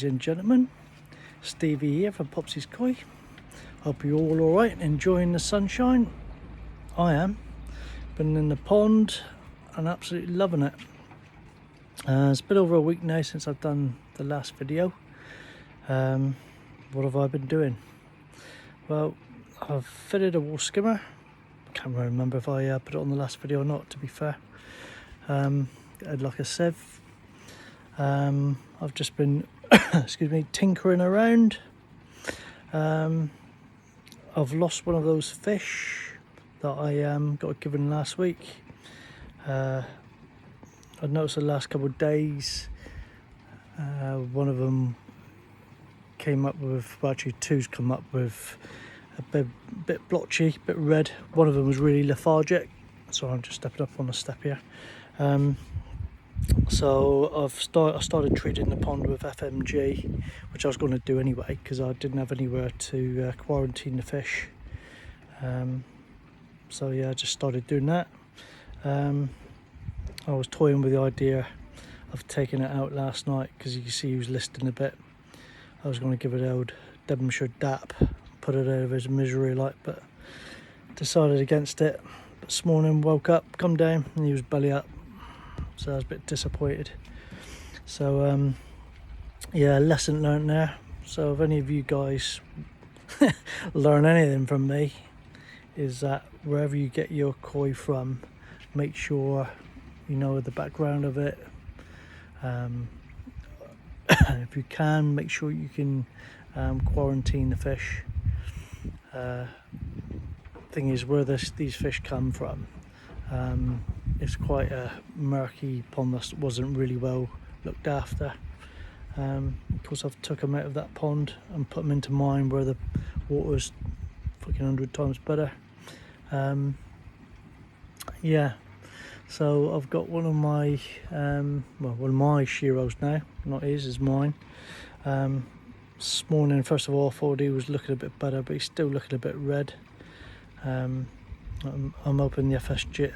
ladies and gentlemen, Stevie here from Popsy's Koi. Hope you're all alright, enjoying the sunshine. I am. Been in the pond and absolutely loving it. It's been over a week now since I've done the last video. What have I been doing? Well, I've fitted a wall skimmer. Can't really remember if I put it on the last video or not, to be fair. Like a sieve. I've just been excuse me, tinkering around. I've lost one of those fish that I got given last week. I've noticed the last couple of days one of them came up with, well, actually two's come up with a bit blotchy, bit red. One of them was really lethargic, so I'm just stepping up on the step here. So I started treating the pond with FMG, which I was going to do anyway because I didn't have anywhere to quarantine the fish. So yeah, I just started doing that. I was toying with the idea of taking it out last night because you can see he was listing a bit. I was going to give it old Devonshire dap, put it out of his misery like, but decided against it. But this morning woke up, come down, and he was belly up. So I was a bit disappointed. So yeah, lesson learned there. So if any of you guys learn anything from me, is that wherever you get your koi from, make sure you know the background of it. If you can, make sure you can quarantine the fish. Thing is, where these fish come from, it's quite a murky pond that wasn't really well looked after. Of course, I've took them out of that pond and put them into mine where the water's fucking 100 times better. Yeah, so I've got one of my well, one of my sheros now, not his, is mine. This morning, first of all, I thought he was looking a bit better, but he's still looking a bit red. I'm hoping the FMG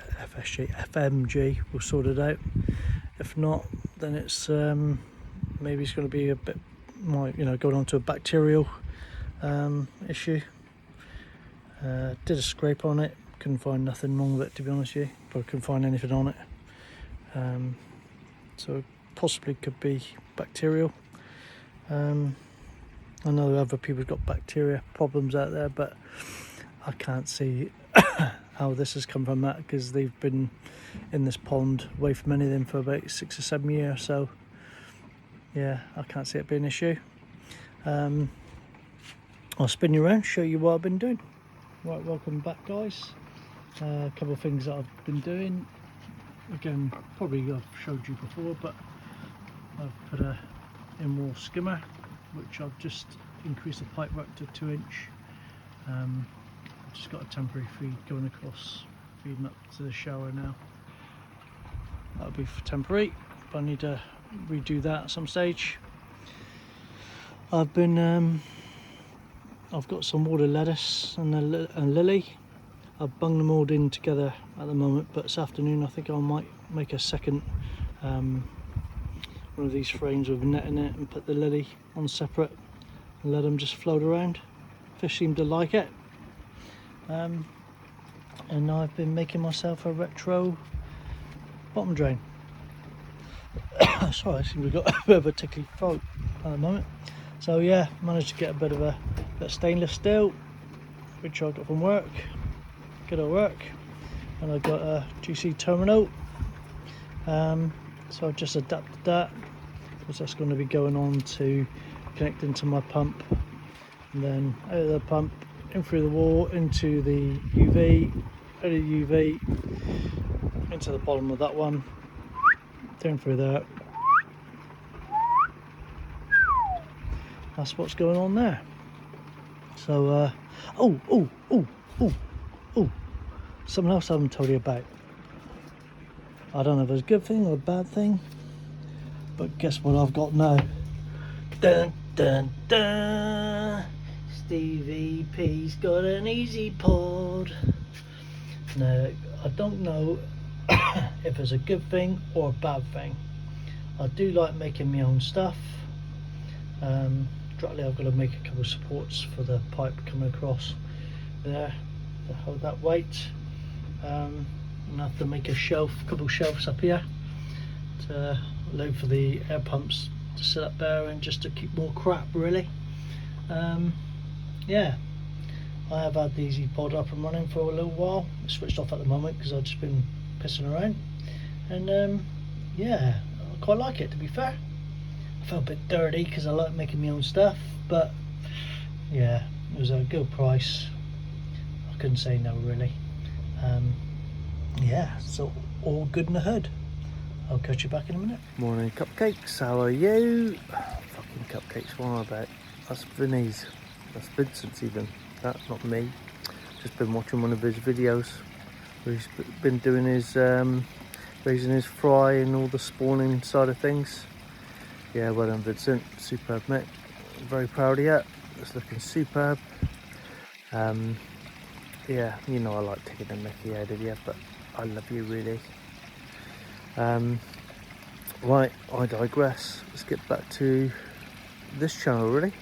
will sort it out. If not, then it's maybe it's going to be a bit, going on to a bacterial issue. Did a scrape on it, couldn't find nothing wrong with it, to be honest with you. But I couldn't find anything on it. So it possibly could be bacterial. I know other people's got bacteria problems out there, but I can't see how this has come from that, because they've been in this pond away from anything for about 6 or 7 years. So yeah, I can't see it being an issue. I'll spin you around, show you what I've been doing. Right, welcome back, guys. A couple of things that I've been doing. Again, probably I've showed you before, but I've put a in-wall skimmer, which I've just increased the pipe work to 2 inch. I've just got a temporary feed going across, feeding up to the shower now. That'll be for temporary, but I need to redo that at some stage. I've been I've got some water lettuce and lily. I've bunged them all in together at the moment, but this afternoon I think I might make a second one of these frames with a net in it and put the lily on separate and let them just float around. Fish seem to like it. And I've been making myself a retro bottom drain. Sorry, I seem to have got a bit of a tickly throat at the moment. So yeah, managed to get a bit of stainless steel, which I got from work. Good at work. And I got a GC terminal. So I've just adapted that, because that's going to be going on to connecting to my pump, and then out of the pump, in through the wall, into the UV, out of the UV, into the bottom of that one, down through there. That's what's going on there. So, oh, something else I haven't told you about. I don't know if it's a good thing or a bad thing, but guess what I've got now? Dun dun dun! Stevie P's got an easy pod. Now, I don't know if it's a good thing or a bad thing. I do like making my own stuff. Directly I've got to make a couple of supports for the pipe coming across there to hold that weight. And I have to make a couple of shelves up here to load for the air pumps to sit up there, and just to keep more crap really. Yeah, I have had the Easy Pod up and running for a little while. It's switched off at the moment because I've just been pissing around, and yeah, I quite like it, to be fair. I felt a bit dirty because I like making my own stuff, but yeah, it was a good price. I couldn't say no really. Yeah, so all good in the hood. I'll catch you back in a minute. Morning cupcakes, how are you? Fucking cupcakes, what are they? That's Vinny's, that's Vincent's even, that's not me. Just been watching one of his videos where he's been doing his raising his fry and all the spawning side of things. Yeah, well done Vincent, superb mate. Very proud of you, it's looking superb. Yeah, you know I like taking the mickey out of you, but I love you really. Right, I digress. Let's get back to this channel really.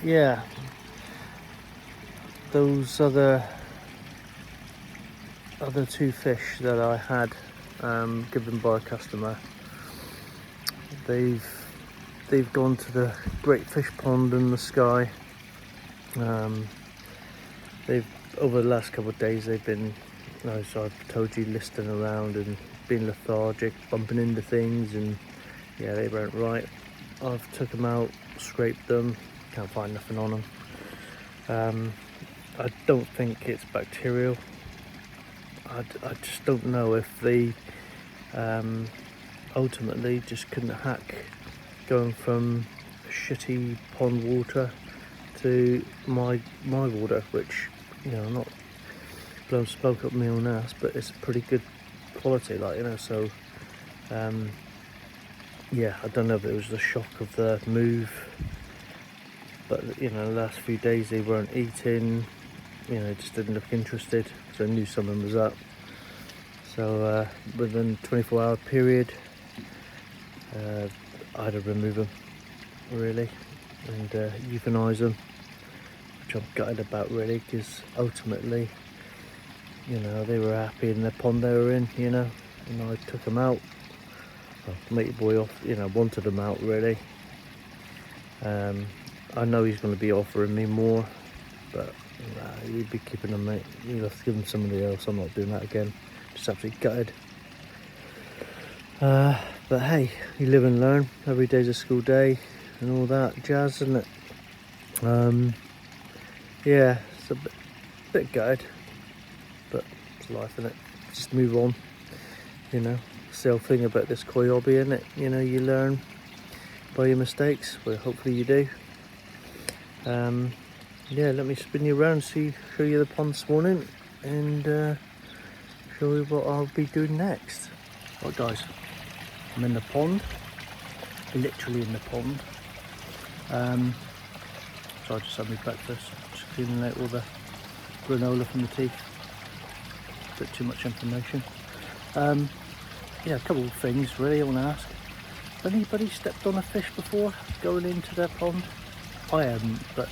Yeah, those other two fish that I had given by a customer, they've gone to the great fish pond in the sky. They've, over the last couple of days, they've been, as I've told you, listing around and being lethargic, bumping into things, and yeah, they weren't right. I've took them out, scraped them, can't find nothing on them. I don't think it's bacterial. I just don't know if they ultimately just couldn't hack going from shitty pond water to my water, which, you know, not blowing smoke up my own ass, but it's a pretty good quality, like, you know. So yeah, I don't know if it was the shock of the move, but you know, the last few days they weren't eating, you know, just didn't look interested, so I knew something was up. So within a 24-hour period, I had to remove them really, and euthanize them, which I'm gutted about really, because ultimately, you know, they were happy in the pond they were in, you know, and I took them out. Well, mate your boy off, you know, wanted them out really. I know he's going to be offering me more, but you'd be keeping them, mate. You'll have to give them somebody else. I'm not doing that again. Just absolutely gutted. But hey, you live and learn. Every day's a school day and all that jazz, isn't it? Yeah, it's a bit gutted, but it's life, isn't it? Just move on, you know. It's the old thing about this koi hobby, isn't it? You know, you learn by your mistakes. Well, hopefully you do. Yeah, let me spin you around, show you the pond this morning, and show you what I'll be doing next. Right guys, I'm in the pond, literally in the pond. So I just had my breakfast, just cleaning out all the granola from the teeth. A bit too much information. Yeah, a couple of things really I want to ask. Has anybody stepped on a fish before going into their pond? I haven't, but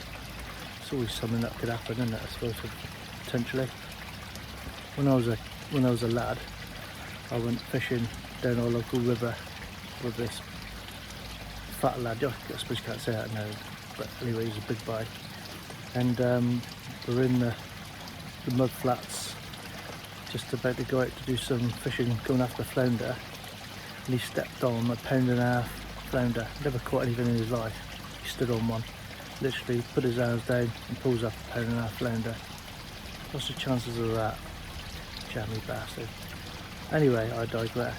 it's always something that could happen, isn't it? I suppose, potentially. When I was a lad, I went fishing down our local river with this fat lad. I suppose you can't say that now, but anyway, he's a big boy. And we're in the mud flats, just about to go out to do some fishing, going after flounder, and he stepped on a 1.5 pound flounder. Never caught anything in his life. He stood on one, literally put his arms down and pulls up a 1.5 pound flounder. What's the chances of that? Jammy bastard. Anyway, I digress.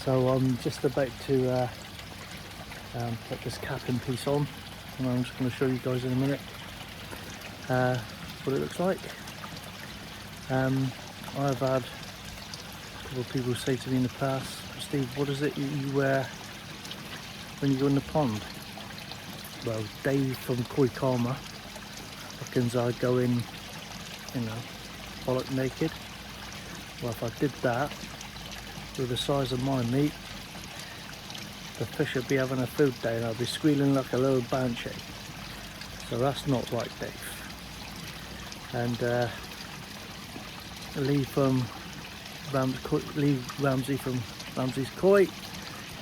So I'm just about to put this capping piece on, and I'm just going to show you guys in a minute what it looks like. I've had a couple of people say to me in the past, Steve, what is it you wear when you go in the pond? Well, Dave from Koi Karma reckons I go in, you know, bollock naked. Well, if I did that with the size of my meat, the fish will be having a food day and I'll be squealing like a little banshee. So that's not right, Dave. And Lee Ramsey from Ramsey's Koi,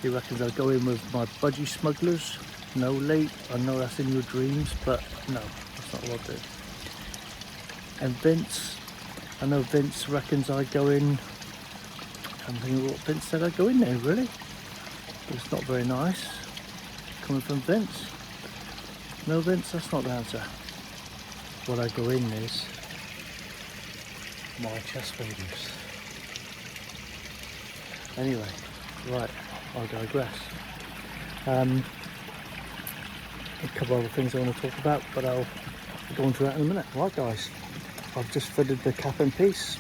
he reckons I'll go in with my budgie smugglers. No, Lee, I know that's in your dreams, but no, that's not what I'll do. And Vince, I know Vince reckons I go in. I'm thinking what Vince said I'd go in there, really. But it's not very nice coming from Vince. No, Vince, that's not the answer. What I go in is my chest fingers. Anyway, right, I digress. A couple other things I want to talk about, but I'll go into that in a minute. Right, guys, I've just fitted the cap in piece.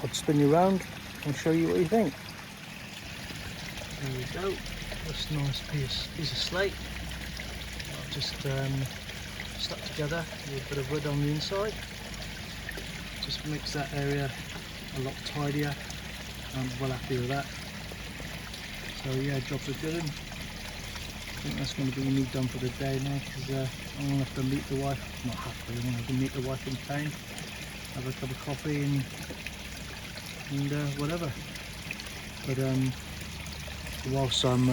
I'll spin you around and show you what you think. There we go. This nice piece of slate. I've just stuck together with a bit of wood on the inside. Just makes that area a lot tidier. I'm well happy with that. So yeah, jobs are good. I think that's going to be me done for the day now, because I'm going to have to meet the wife. Not have to, I'm going to have to meet the wife in town, have a cup of coffee and whatever. But whilst I'm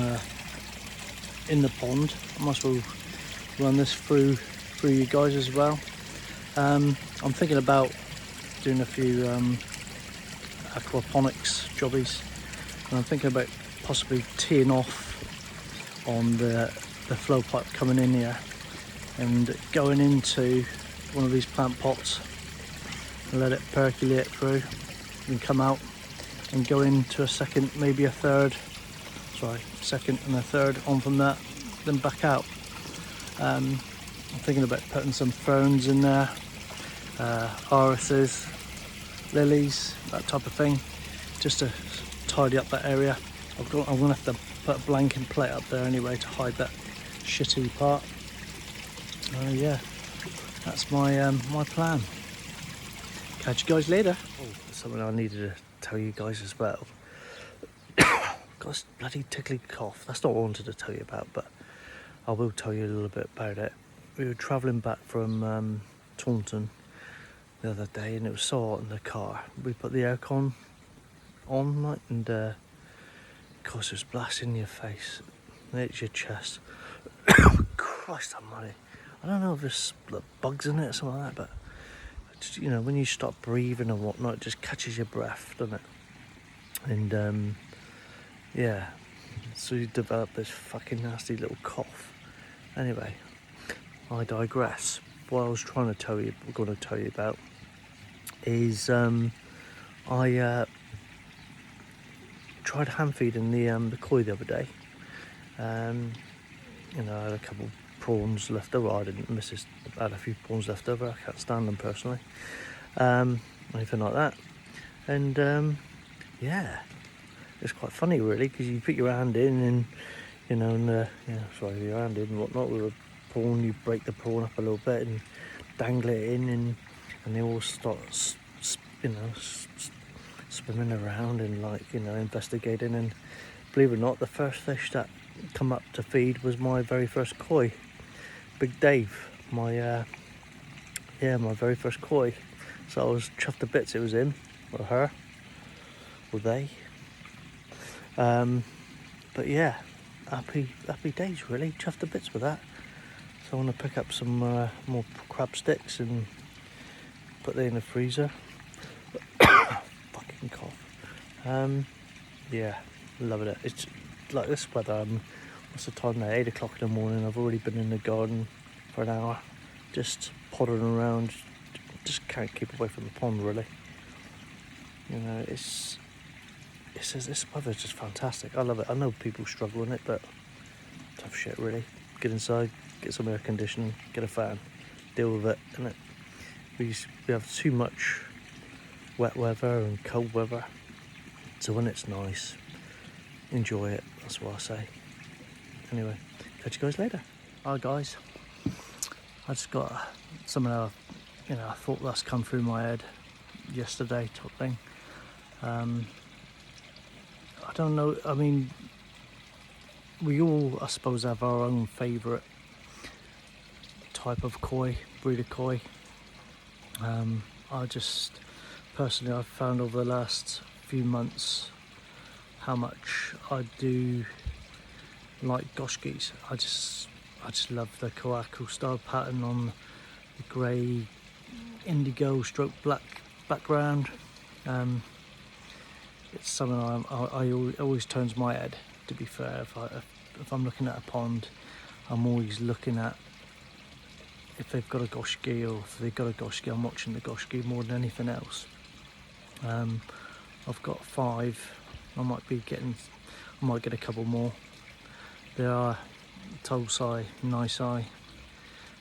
in the pond, I might as well run this through you guys as well. I'm thinking about doing a few aquaponics jobbies, and I'm thinking about possibly teeing off on the flow pipe coming in here and going into one of these plant pots and let it percolate through and come out and go into a second, maybe a third, second and a third on from that, then back out. I'm thinking about putting some ferns in there, irises, lilies, that type of thing, just to tidy up that area. I'm going to have to put a blanket plate up there anyway to hide that shitty part. Yeah, that's my my plan. Catch you guys later. Oh, something I needed to tell you guys as well. Got this bloody tickling cough. That's not what I wanted to tell you about, but I will tell you a little bit about it. We were travelling back from Taunton the other day, and it was so hot in the car. We put the aircon on, like, and of course it was blasting your face, and it's your chest. Christ almighty. I don't know if there's bugs in it or something like that, but just, you know, when you stop breathing and whatnot, it just catches your breath, doesn't it? And yeah, so you develop this fucking nasty little cough. Anyway, I digress. What I was going to tell you about is I tried hand feeding the koi the other day. You know, I had a couple prawns left over. I didn't miss this. I had a few prawns left over. I can't stand them personally. Anything like that. And yeah, it's quite funny really, because you put your hand in and, you know, and your hand in and whatnot with a prawn. You break the prawn up a little bit and dangle it in, and they all start, swimming around and, like, you know, investigating. And believe it or not, the first fish that come up to feed was my very first koi, Big Dave. My very first koi. So I was chuffed to bits it was him or her or they. But yeah, happy days really, chuffed to bits with that. So I want to pick up some more crab sticks and put them in the freezer. Fucking cough. Yeah, loving it. It's like this weather. What's the time now? 8 o'clock in the morning. I've already been in the garden for an hour, just pottering around. Just can't keep away from the pond really. You know, this weather's just fantastic. I love it. I know people struggle in it, but tough shit really. Get inside, get some air conditioning, get a fan, deal with it. And we have too much wet weather and cold weather, so when it's nice, enjoy it. That's what I say. Anyway, catch you guys later. Hi guys, I just got something I thought that's come through my head yesterday type thing. I don't know, I mean, we all, I suppose, have our own favourite type of koi, breed of koi. I just personally, I've found over the last few months how much I do like goshkis. I just love the koaku style pattern on the grey indigo stroke black background. It's something I always turns my head, to be fair. If I'm looking at a pond, I'm always looking at if they've got a goshki, or if they've got a goshki, I'm watching the goshki more than anything else. I've got 5. I might get a couple more. They are Tosai, nice eye,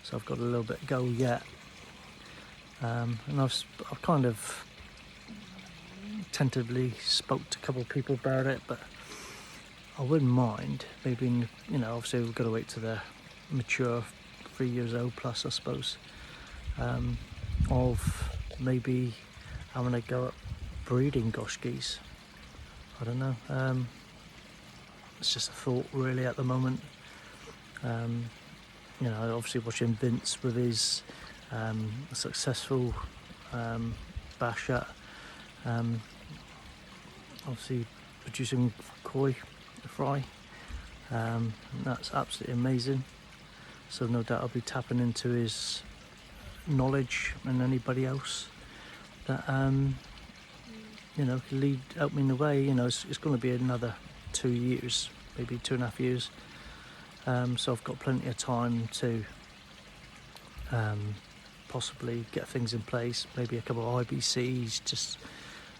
so I've got a little bit to go yet. And I've kind of tentatively spoke to a couple of people about it, but I wouldn't mind maybe, obviously we've got to wait till they're mature, 3 years old plus, I suppose, of maybe having a go at breeding goshkis. I don't know, it's just a thought really at the moment. Obviously watching Vince with his successful bash at obviously producing koi fry, that's absolutely amazing. So no doubt I'll be tapping into his knowledge and anybody else that can help me in the way. It's going to be another 2 years, maybe 2.5 years. So I've got plenty of time to possibly get things in place, maybe a couple of IBCs just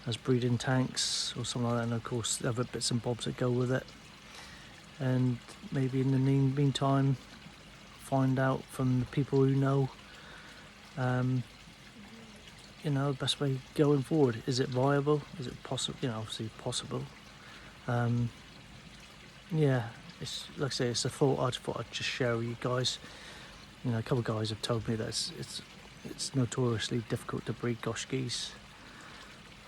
as breeding tanks or something like that, and of course the other bits and bobs that go with it. And maybe in the meantime, find out from the people who know, the best way going forward. Is it viable? Is it possible? Obviously possible. It's like I say, it's a thought. I thought I'd just share with you guys. A couple of guys have told me that it's notoriously difficult to breed goshkis.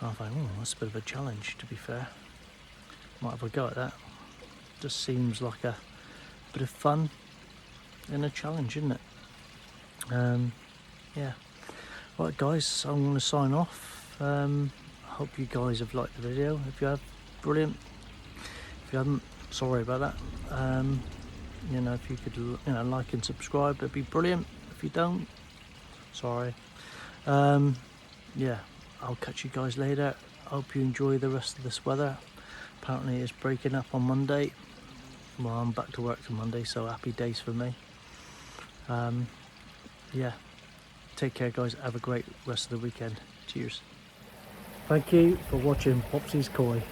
I thought, that's a bit of a challenge, to be fair. Might have a go at that. Just seems like a bit of fun and a challenge, isn't it? Right guys, I'm going to sign off. Hope you guys have liked the video. If you have, brilliant. If you haven't, sorry about that. If you could like and subscribe, it'd be brilliant. If you don't, sorry. I'll catch you guys later. Hope you enjoy the rest of this weather. Apparently it's breaking up on Monday. Well, I'm back to work on Monday, so happy days for me. Take care guys, have a great rest of the weekend. Cheers. Thank you for watching Popsy's Koi.